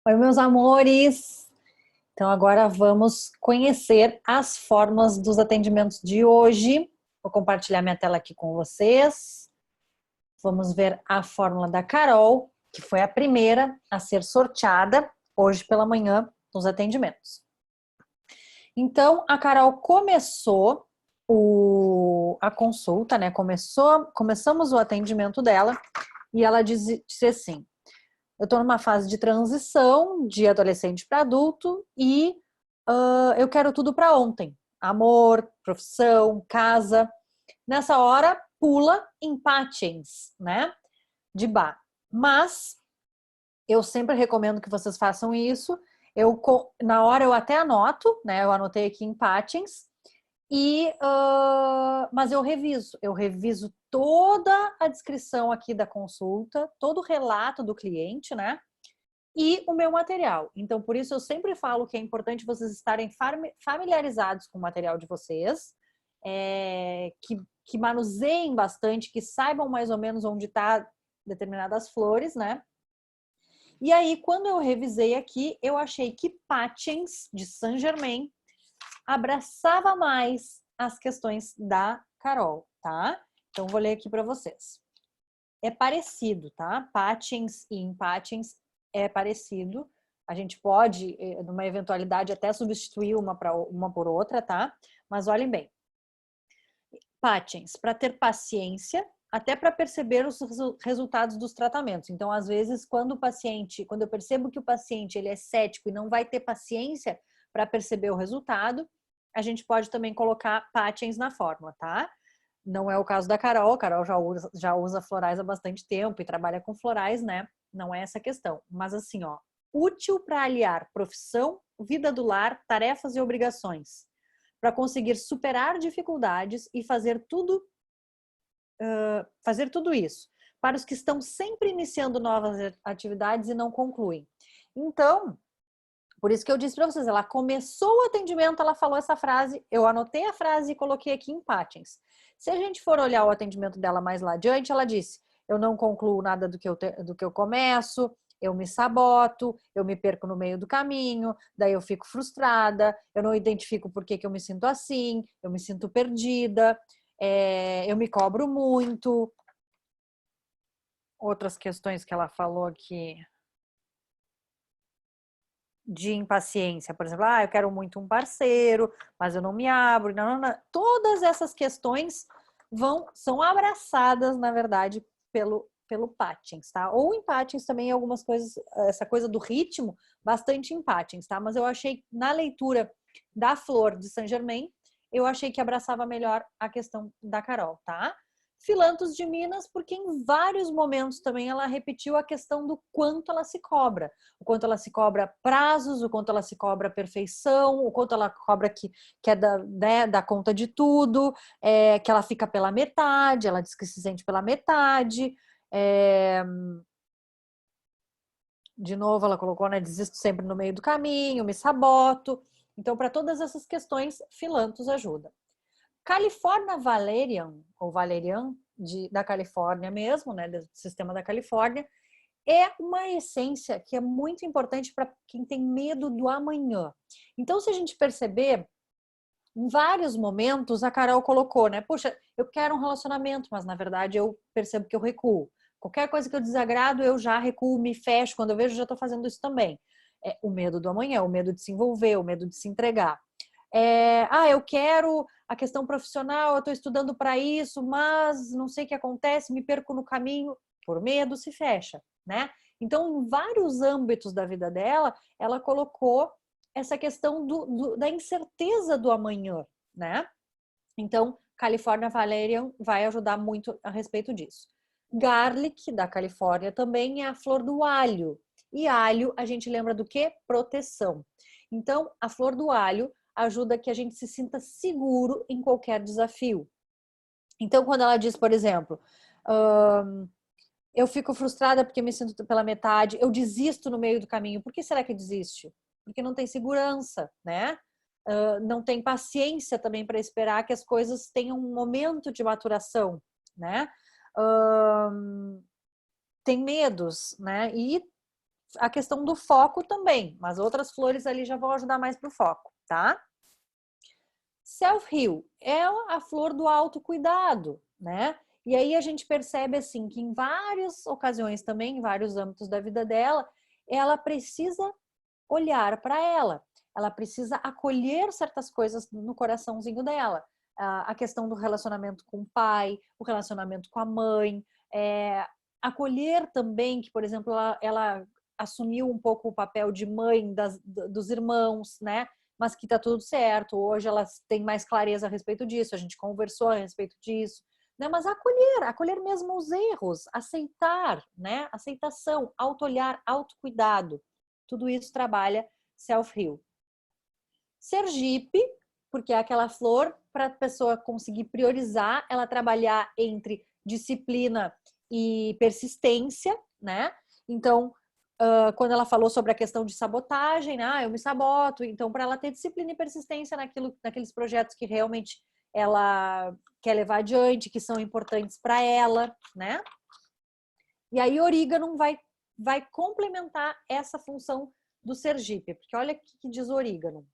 Oi, meus amores! Então, agora vamos conhecer as formas dos atendimentos de hoje. Vou compartilhar minha tela aqui com vocês. Vamos ver a fórmula da Carol, que foi a primeira a ser sorteada hoje pela manhã nos atendimentos. Então, a Carol começou a consulta, né? Começamos o atendimento dela e ela disse assim: eu estou numa fase de transição de adolescente para adulto e eu quero tudo para ontem. Amor, profissão, casa. Nessa hora, pula em patins, né? De bar. Mas eu sempre recomendo que vocês façam isso. Na hora eu até anoto, né? Eu anotei aqui em patins. Mas eu reviso toda a descrição aqui da consulta, todo o relato do cliente, né? E o meu material. Então, por isso eu sempre falo que é importante vocês estarem familiarizados com o material de vocês, que manuseiem bastante, que saibam mais ou menos onde está determinadas flores, né? E aí, quando eu revisei aqui, eu achei que Patins, de Saint-Germain, abraçava mais as questões da Carol, tá? Então, vou ler aqui para vocês. É parecido, tá? Patins e Impatins é parecido. A gente pode, numa eventualidade, até substituir uma por outra, tá? Mas olhem bem. Patins, para ter paciência, até para perceber os resultados dos tratamentos. Então, às vezes, quando eu percebo que o paciente ele é cético e não vai ter paciência para perceber o resultado, a gente pode também colocar patins na fórmula, tá? Não é o caso da Carol. A Carol já usa florais há bastante tempo e trabalha com florais, né? Não é essa a questão. Mas assim, ó, útil para aliar profissão, vida do lar, tarefas e obrigações, para conseguir superar dificuldades e fazer tudo isso. Para os que estão sempre iniciando novas atividades e não concluem. Então, por isso que eu disse para vocês, ela começou o atendimento, ela falou essa frase, eu anotei a frase e coloquei aqui em patins. Se a gente for olhar o atendimento dela mais lá adiante, ela disse: eu não concluo nada do que eu começo, eu me saboto, eu me perco no meio do caminho, daí eu fico frustrada, eu não identifico por que eu me sinto assim, eu me sinto perdida, eu me cobro muito. Outras questões que ela falou aqui de impaciência, por exemplo, eu quero muito um parceiro, mas eu não me abro, não. Todas essas questões são abraçadas, na verdade, pelo Patins, tá? Ou em Patins também algumas coisas, essa coisa do ritmo, bastante em Patins, tá? Mas eu achei, na leitura da Flor de Saint-Germain, eu achei que abraçava melhor a questão da Carol, tá? Filantos de Minas, porque em vários momentos também ela repetiu a questão do quanto ela se cobra. O quanto ela se cobra prazos, o quanto ela se cobra perfeição, o quanto ela cobra que é da conta de tudo, que ela fica pela metade, ela diz que se sente pela metade. De novo, ela colocou, né? Desisto sempre no meio do caminho, me saboto. Então, para todas essas questões, Filantos ajuda. California Valerian, ou Valerian, da Califórnia mesmo, né, do sistema da Califórnia, é uma essência que é muito importante para quem tem medo do amanhã. Então, se a gente perceber, em vários momentos a Carol colocou, né, puxa, eu quero um relacionamento, mas na verdade eu percebo que eu recuo. Qualquer coisa que eu desagrado, eu já recuo, me fecho, quando eu vejo, já estou fazendo isso também. O medo do amanhã, o medo de se envolver, o medo de se entregar. Eu quero a questão profissional, eu estou estudando para isso, mas não sei o que acontece, me perco no caminho, por medo se fecha, né? Então, em vários âmbitos da vida dela, ela colocou essa questão da incerteza do amanhã, né? Então, California Valerian vai ajudar muito a respeito disso. Garlic, da Califórnia, também é a flor do alho. E alho, a gente lembra do quê? Proteção. Então, a flor do alho ajuda que a gente se sinta seguro em qualquer desafio. Então, quando ela diz, por exemplo, eu fico frustrada porque me sinto pela metade, eu desisto no meio do caminho. Por que será que desiste? Porque não tem segurança, né? Não tem paciência também para esperar que as coisas tenham um momento de maturação, né? Tem medos, né? E a questão do foco também, mas outras flores ali já vão ajudar mais para o foco, tá? Self-heal é a flor do autocuidado, né? E aí a gente percebe assim que em várias ocasiões também, em vários âmbitos da vida dela, ela precisa olhar para ela precisa acolher certas coisas no coraçãozinho dela. A questão do relacionamento com o pai, o relacionamento com a mãe, acolher também que, por exemplo, ela assumiu um pouco o papel de mãe dos irmãos, né? Mas que tá tudo certo, hoje elas têm mais clareza a respeito disso, a gente conversou a respeito disso, né? Mas acolher mesmo os erros, aceitar, né? Aceitação, auto-olhar, autocuidado, tudo isso trabalha self-heal. Sergipe, porque é aquela flor para a pessoa conseguir priorizar, ela trabalhar entre disciplina e persistência, né? Então, quando ela falou sobre a questão de sabotagem, né? Eu me saboto. Então, para ela ter disciplina e persistência naqueles projetos que realmente ela quer levar adiante, que são importantes para ela, né? E aí, orégano vai complementar essa função do Sergipe, porque olha o que diz orégano.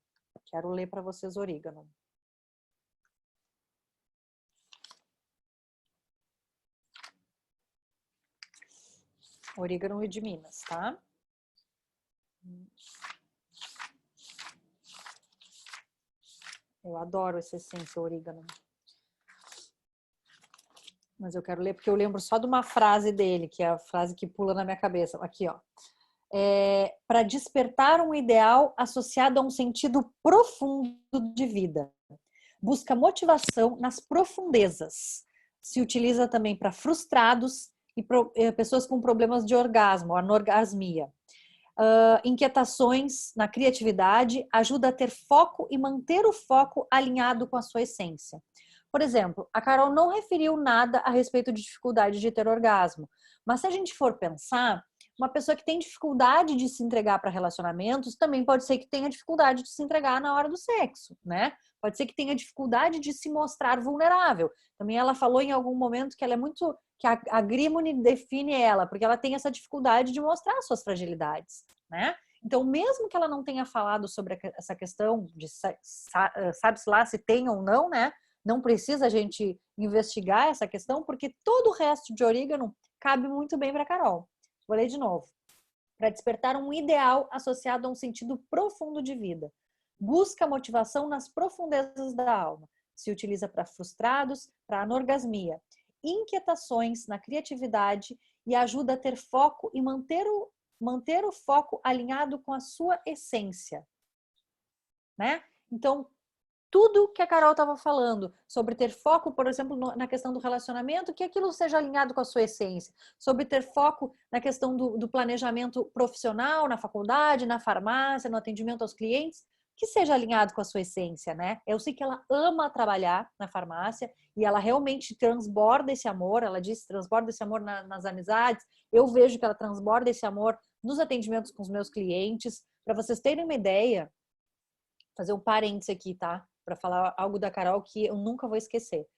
Quero ler para vocês orégano. Orégano é de Minas, tá? Eu adoro essa essência orégano. Mas eu quero ler porque eu lembro só de uma frase dele, que é a frase que pula na minha cabeça. Aqui, ó. Para despertar um ideal associado a um sentido profundo de vida. Busca motivação nas profundezas. Se utiliza também para frustrados e pessoas com problemas de orgasmo, anorgasmia. Inquietações na criatividade, ajuda a ter foco e manter o foco alinhado com a sua essência. Por exemplo, a Carol não referiu nada a respeito de dificuldade de ter orgasmo, mas se a gente for pensar, uma pessoa que tem dificuldade de se entregar para relacionamentos também pode ser que tenha dificuldade de se entregar na hora do sexo, né? Pode ser que tenha dificuldade de se mostrar vulnerável. Também ela falou em algum momento que ela é muito, que a Grimone define ela, porque ela tem essa dificuldade de mostrar suas fragilidades, né? Então, mesmo que ela não tenha falado sobre essa questão de sabe-se lá se tem ou não, né? Não precisa a gente investigar essa questão, porque todo o resto de orégano cabe muito bem para Carol. Vou ler de novo. Para despertar um ideal associado a um sentido profundo de vida. Busca motivação nas profundezas da alma. Se utiliza para frustrados, para anorgasmia. Inquietações na criatividade e ajuda a ter foco e manter o foco alinhado com a sua essência. Né? Então, tudo que a Carol estava falando sobre ter foco, por exemplo, na questão do relacionamento, que aquilo seja alinhado com a sua essência. Sobre ter foco na questão do planejamento profissional, na faculdade, na farmácia, no atendimento aos clientes, que seja alinhado com a sua essência, né? Eu sei que ela ama trabalhar na farmácia e ela realmente transborda esse amor, ela disse, transborda esse amor nas amizades. Eu vejo que ela transborda esse amor nos atendimentos com os meus clientes. Para vocês terem uma ideia, fazer um parênteses aqui, tá? Para falar algo da Carol que eu nunca vou esquecer.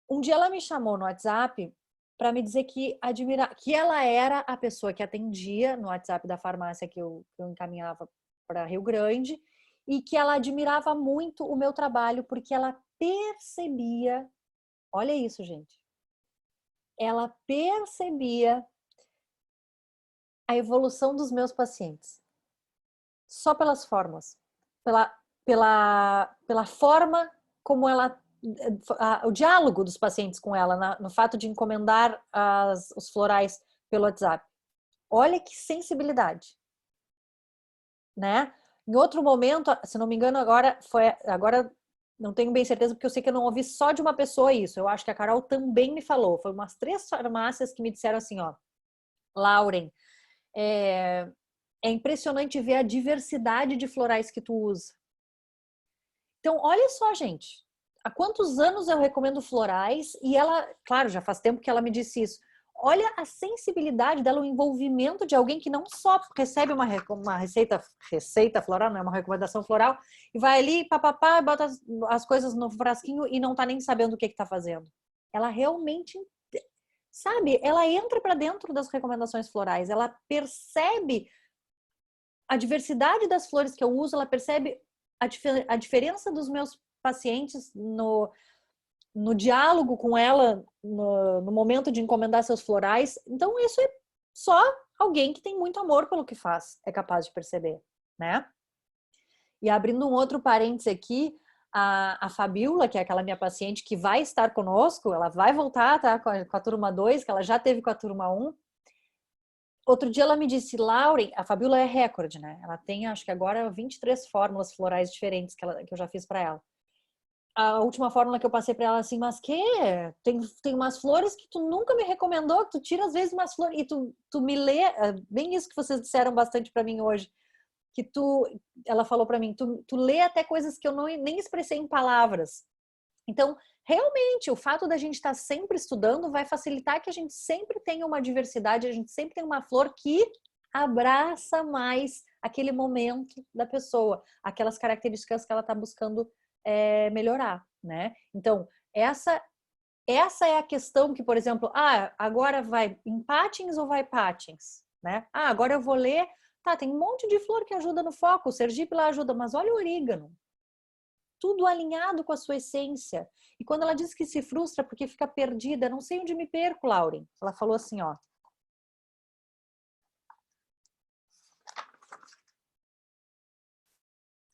Um dia ela me chamou no WhatsApp para me dizer que ela era a pessoa que atendia no WhatsApp da farmácia que eu encaminhava para Rio Grande e que ela admirava muito o meu trabalho porque ela percebia, olha isso, gente, ela percebia a evolução dos meus pacientes só pelas formas, pela forma como ela, o diálogo dos pacientes com ela, no fato de encomendar os florais pelo WhatsApp. Olha que sensibilidade, né? Em outro momento, se não me engano, agora não tenho bem certeza, porque eu sei que eu não ouvi só de uma pessoa isso. Eu acho que a Carol também me falou. Foi umas 3 farmácias que me disseram assim, ó, Lauren, é impressionante ver a diversidade de florais que tu usa. Então, olha só, gente, há quantos anos eu recomendo florais e ela, claro, já faz tempo que ela me disse isso. Olha a sensibilidade dela, o envolvimento de alguém que não só recebe uma receita floral, não é uma recomendação floral, e vai ali, papapá, bota as coisas no frasquinho e não tá nem sabendo o que tá fazendo. Ela realmente sabe? Ela entra para dentro das recomendações florais, ela percebe a diversidade das flores que eu uso, ela percebe a diferença dos meus pacientes no diálogo com ela, no momento de encomendar seus florais. Então, isso é só alguém que tem muito amor pelo que faz, é capaz de perceber, né? E abrindo um outro parênteses aqui, a Fabiola, que é aquela minha paciente que vai estar conosco, ela vai voltar, tá? Com a turma 2, que ela já teve com a turma 1. Outro dia ela me disse, Lauren, a Fabiola é recorde, né? Ela tem, acho que agora, 23 fórmulas florais diferentes que eu já fiz para ela. A última fórmula que eu passei para ela assim, mas que? Tem umas flores que tu nunca me recomendou, que tu tira às vezes umas flores e tu me lê, bem isso que vocês disseram bastante para mim hoje, que ela falou para mim, tu lê até coisas que eu nem expressei em palavras. Então, realmente, o fato da gente estar sempre estudando vai facilitar que a gente sempre tenha uma diversidade, a gente sempre tem uma flor que abraça mais aquele momento da pessoa, aquelas características que ela está buscando melhorar, né? Então, essa é a questão que, por exemplo, agora vai em patins ou vai patins, né? Agora eu vou ler, tá, tem um monte de flor que ajuda no foco, o Sergipe lá ajuda, mas olha o orégano, tudo alinhado com a sua essência. E quando ela diz que se frustra porque fica perdida, não sei onde me perco, Lauren. Ela falou assim, ó.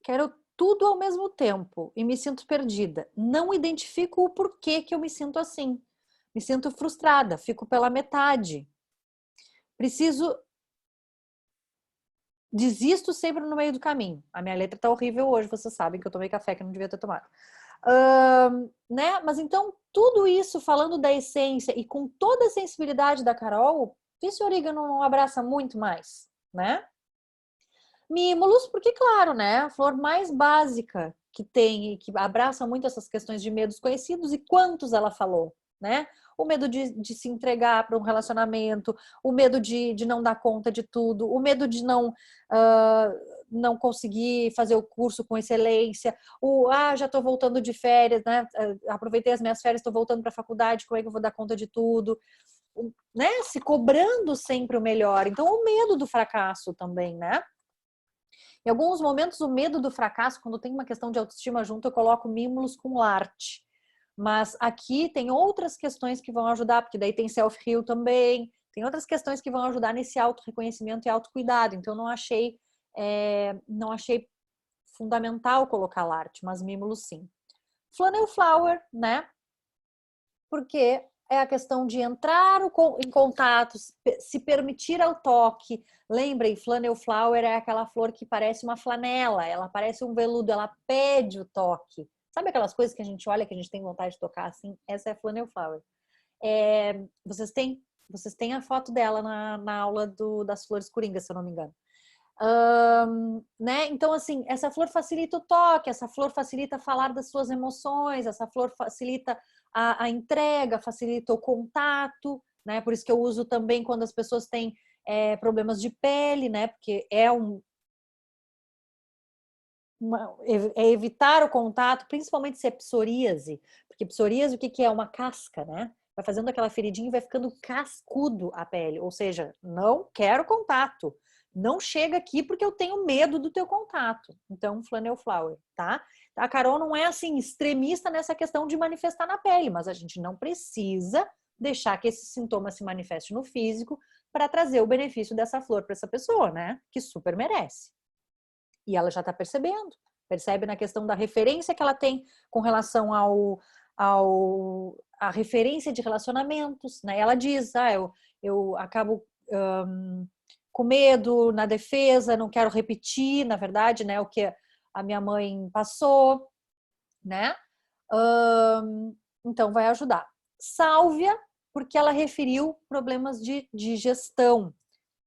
Quero tudo ao mesmo tempo e me sinto perdida. Não identifico o porquê que eu me sinto assim. Me sinto frustrada, fico pela metade. Desisto sempre no meio do caminho. A minha letra tá horrível hoje, vocês sabem que eu tomei café que eu não devia ter tomado. Né? Mas então, tudo isso falando da essência e com toda a sensibilidade da Carol, esse orégano não abraça muito mais, né? Mímulos, porque claro, né? A flor mais básica que tem e que abraça muito essas questões de medos conhecidos, e quantos ela falou, né? O medo de se entregar para um relacionamento, o medo de não dar conta de tudo, o medo de não conseguir fazer o curso com excelência, já estou voltando de férias, né? Aproveitei as minhas férias, estou voltando para a faculdade, como é que eu vou dar conta de tudo? Né? Se cobrando sempre o melhor. Então, o medo do fracasso também, né? Em alguns momentos, o medo do fracasso, quando tem uma questão de autoestima junto, eu coloco mímulos com arte. Mas aqui tem outras questões que vão ajudar, porque daí tem self-heal também, tem outras questões que vão ajudar nesse auto-reconhecimento e autocuidado. Então, não achei fundamental colocar arte, mas mímulos sim. Flannel Flower, né? Porque é a questão de entrar em contato, se permitir ao toque. Lembrem, Flannel Flower é aquela flor que parece uma flanela, ela parece um veludo, ela pede o toque. Sabe aquelas coisas que a gente olha, que a gente tem vontade de tocar assim? Essa é a Flannel Flower. Vocês têm a foto dela na aula das flores coringas, se eu não me engano. Né? Então, assim, essa flor facilita o toque, essa flor facilita falar das suas emoções, essa flor facilita a entrega, facilita o contato, né? Por isso que eu uso também quando as pessoas têm problemas de pele, né? Porque é evitar o contato, principalmente se é psoríase, porque psoríase o que é? Uma casca, né? Vai fazendo aquela feridinha e vai ficando cascudo a pele, ou seja, não quero contato. Não chega aqui porque eu tenho medo do teu contato. Então, Flannel Flower, tá? A Carol não é assim extremista nessa questão de manifestar na pele, mas a gente não precisa deixar que esse sintoma se manifeste no físico para trazer o benefício dessa flor para essa pessoa, né? Que super merece. E ela já está percebendo. Percebe na questão da referência que ela tem com relação a referência de relacionamentos, né? Ela diz, eu acabo com medo na defesa, não quero repetir, na verdade, né, o que a minha mãe passou, né? Então vai ajudar. Sálvia, porque ela referiu problemas de digestão.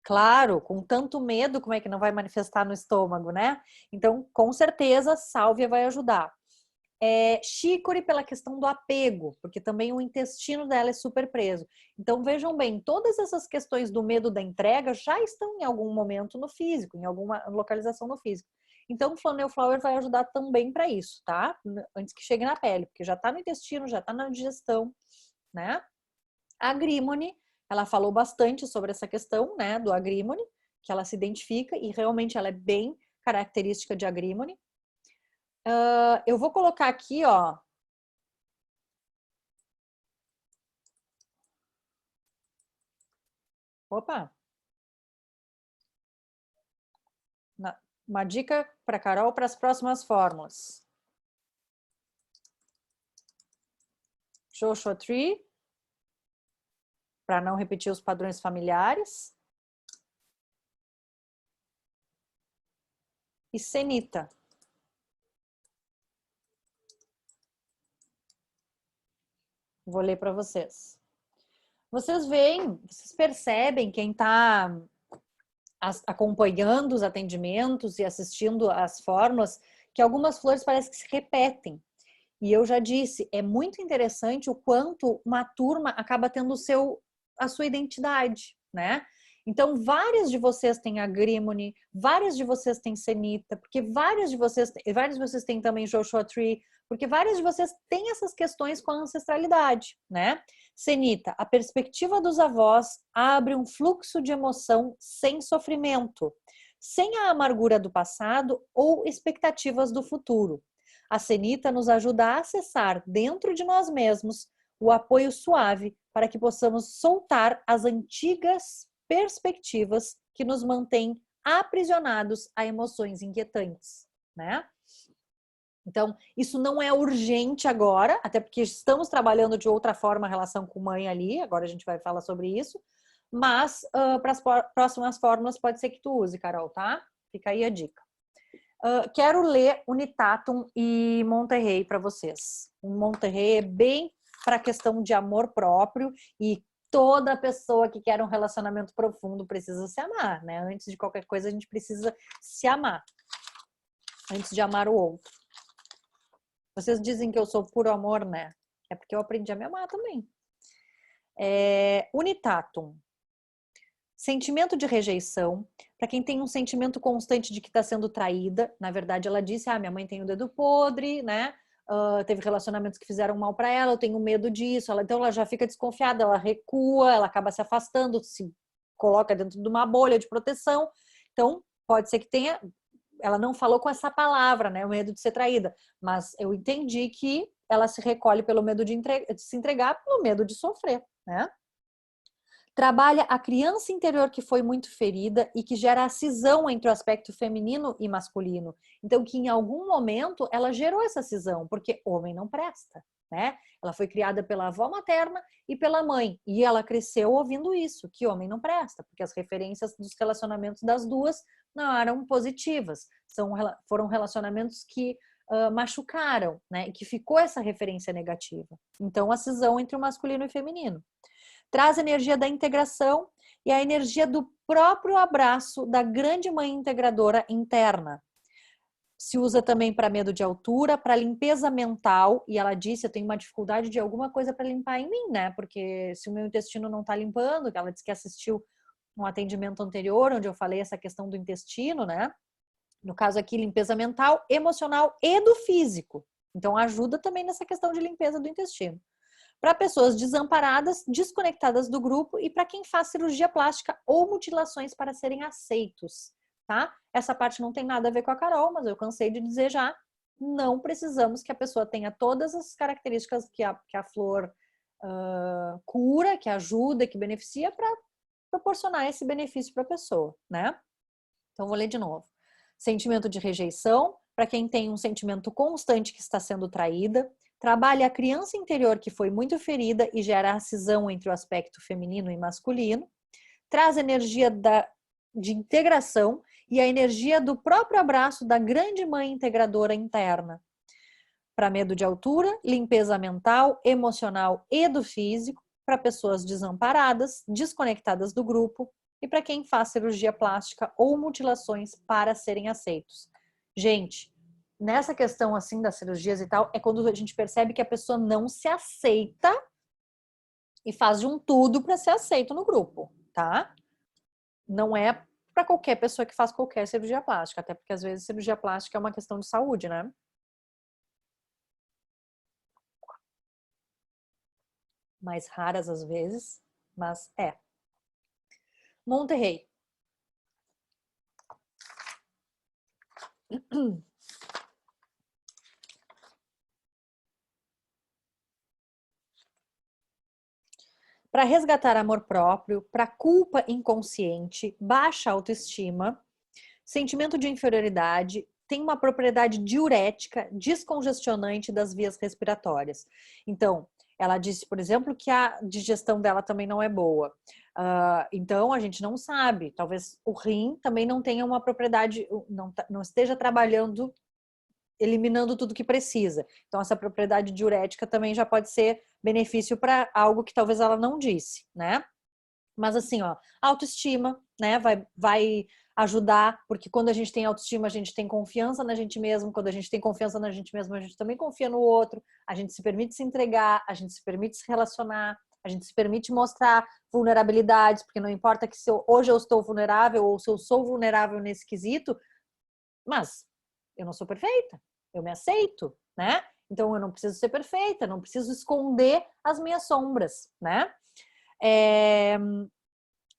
Claro, com tanto medo, como é que não vai manifestar no estômago, né? Então, com certeza, sálvia vai ajudar. Chícore pela questão do apego, porque também o intestino dela é super preso. Então, vejam bem, todas essas questões do medo da entrega já estão em algum momento no físico, em alguma localização no físico. Então, o Flannel Flower vai ajudar também para isso, tá? Antes que chegue na pele, porque já está no intestino, já está na digestão, né? A Agrimony, ela falou bastante sobre essa questão, né, do Agrimony, que ela se identifica e realmente ela é bem característica de Agrimony. Eu vou colocar aqui, ó. Opa! Uma dica para Carol para as próximas fórmulas. Joshua Tree, para não repetir os padrões familiares. E Senita. Vou ler para vocês. Vocês veem, vocês percebem quem está acompanhando os atendimentos e assistindo às fórmulas, que algumas flores parecem que se repetem. E eu já disse, é muito interessante o quanto uma turma acaba tendo a sua identidade, né? Então, várias de vocês têm Agrimony, várias de vocês têm Senita, porque várias de vocês têm também Joshua Tree, porque várias de vocês têm essas questões com a ancestralidade, né? Senita, a perspectiva dos avós abre um fluxo de emoção sem sofrimento, sem a amargura do passado ou expectativas do futuro. A Senita nos ajuda a acessar dentro de nós mesmos o apoio suave para que possamos soltar as antigas perspectivas que nos mantêm aprisionados a emoções inquietantes, né? Então, isso não é urgente agora, até porque estamos trabalhando de outra forma a relação com mãe ali, agora a gente vai falar sobre isso, mas para as próximas fórmulas pode ser que tu use, Carol, tá? Fica aí a dica. Quero ler Unitatum e Monterrey para vocês. O Monterrey é bem para a questão de amor próprio e toda pessoa que quer um relacionamento profundo precisa se amar, né? Antes de qualquer coisa, a gente precisa se amar. Antes de amar o outro. Vocês dizem que eu sou puro amor, né? É porque eu aprendi a me amar também. Unitatum. Sentimento de rejeição. Para quem tem um sentimento constante de que está sendo traída. Na verdade, ela disse, minha mãe tem o dedo podre, né? Teve relacionamentos que fizeram mal para ela, eu tenho medo disso. Então ela já fica desconfiada, ela recua, ela acaba se afastando, se coloca dentro de uma bolha de proteção. Então, pode ser que tenha... Ela não falou com essa palavra, né? O medo de ser traída. Mas eu entendi que ela se recolhe pelo medo de se entregar, pelo medo de sofrer, né? Trabalha a criança interior que foi muito ferida e que gera a cisão entre o aspecto feminino e masculino. Então, que em algum momento ela gerou essa cisão, porque homem não presta, né? Ela foi criada pela avó materna e pela mãe, e ela cresceu ouvindo isso, que homem não presta, porque as referências dos relacionamentos das duas não eram positivas, foram relacionamentos que machucaram, né? E que ficou essa referência negativa. Então, a cisão entre o masculino e o feminino. Traz a energia da integração e a energia do próprio abraço da grande mãe integradora interna. Se usa também para medo de altura, para limpeza mental, e ela disse, eu tenho uma dificuldade de alguma coisa para limpar em mim, né? Porque se o meu intestino não está limpando, ela disse que assistiu um atendimento anterior, onde eu falei essa questão do intestino, né? No caso aqui, limpeza mental, emocional e do físico. Então ajuda também nessa questão de limpeza do intestino. Para pessoas desamparadas, desconectadas do grupo e para quem faz cirurgia plástica ou mutilações para serem aceitos, tá? Essa parte não tem nada a ver com a Carol, mas eu cansei de dizer já, não precisamos que a pessoa tenha todas as características que a flor cura, que ajuda, que beneficia para proporcionar esse benefício para a pessoa, né? Então, vou ler de novo. Sentimento de rejeição, para quem tem um sentimento constante que está sendo traída. Trabalha a criança interior que foi muito ferida e gera a cisão entre o aspecto feminino e masculino. Traz energia de integração e a energia do próprio abraço da grande mãe integradora interna. Para medo de altura, limpeza mental, emocional e do físico. Para pessoas desamparadas, desconectadas do grupo. E para quem faz cirurgia plástica ou mutilações para serem aceitos. Gente, nessa questão assim das cirurgias e tal, é quando a gente percebe que a pessoa não se aceita e faz de um tudo para ser aceito no grupo, tá? Não é para qualquer pessoa que faz qualquer cirurgia plástica, até porque às vezes cirurgia plástica é uma questão de saúde, né? mais raras às vezes, mas é. Monterrey. Para resgatar amor próprio, para culpa inconsciente, baixa autoestima, sentimento de inferioridade, tem uma propriedade diurética, descongestionante das vias respiratórias. Então, ela disse, por exemplo, que a digestão dela também não é boa. Então, a gente não sabe. Talvez o rim também não tenha uma propriedade, não esteja trabalhando, eliminando tudo que precisa. Então, essa propriedade diurética também já pode ser benefício para algo que talvez ela não disse, né? Mas assim, ó, autoestima, né, vai ajudar, porque quando a gente tem autoestima, a gente tem confiança na gente mesmo, quando a gente tem confiança na gente mesmo, a gente também confia no outro, a gente se permite se entregar, a gente se permite se relacionar, a gente se permite mostrar vulnerabilidades, porque não importa que hoje eu estou vulnerável ou se eu sou vulnerável nesse quesito, mas eu não sou perfeita, eu me aceito, né? Então eu não preciso ser perfeita, não preciso esconder as minhas sombras, né?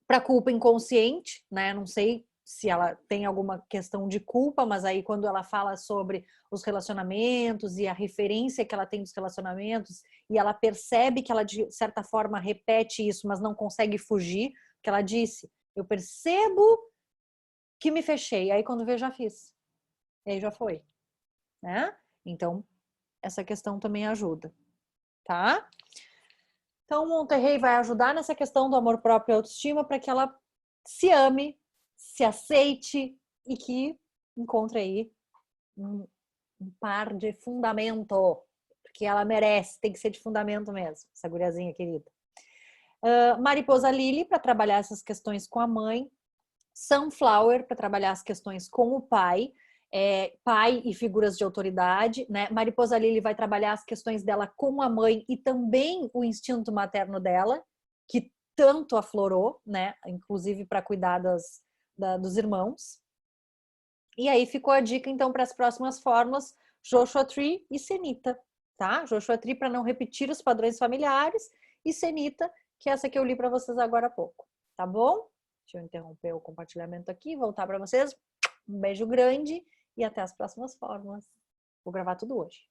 Para culpa inconsciente, né? Não sei se ela tem alguma questão de culpa, mas aí quando ela fala sobre os relacionamentos e a referência que ela tem dos relacionamentos e ela percebe que ela de certa forma repete isso, mas não consegue fugir, porque ela disse, eu percebo que me fechei, aí quando vê já fiz, e aí já foi, né? Então essa questão também ajuda, tá? Então, o Monterrey vai ajudar nessa questão do amor próprio e autoestima para que ela se ame, se aceite e que encontre aí um par de fundamento, porque ela merece, tem que ser de fundamento mesmo, essa guriazinha querida. Mariposa Lily, para trabalhar essas questões com a mãe. Sunflower, para trabalhar as questões com o pai. Pai e figuras de autoridade, né? Mariposa Lily vai trabalhar as questões dela com a mãe e também o instinto materno dela, que tanto aflorou, né? Inclusive para cuidar dos irmãos. E aí ficou a dica, então, para as próximas fórmulas, Joshua Tree e Senita, tá? Joshua Tree para não repetir os padrões familiares e Senita, que é essa que eu li para vocês agora há pouco, tá bom? Deixa eu interromper o compartilhamento aqui, voltar para vocês. Um beijo grande e até as próximas fórmulas. Vou gravar tudo hoje.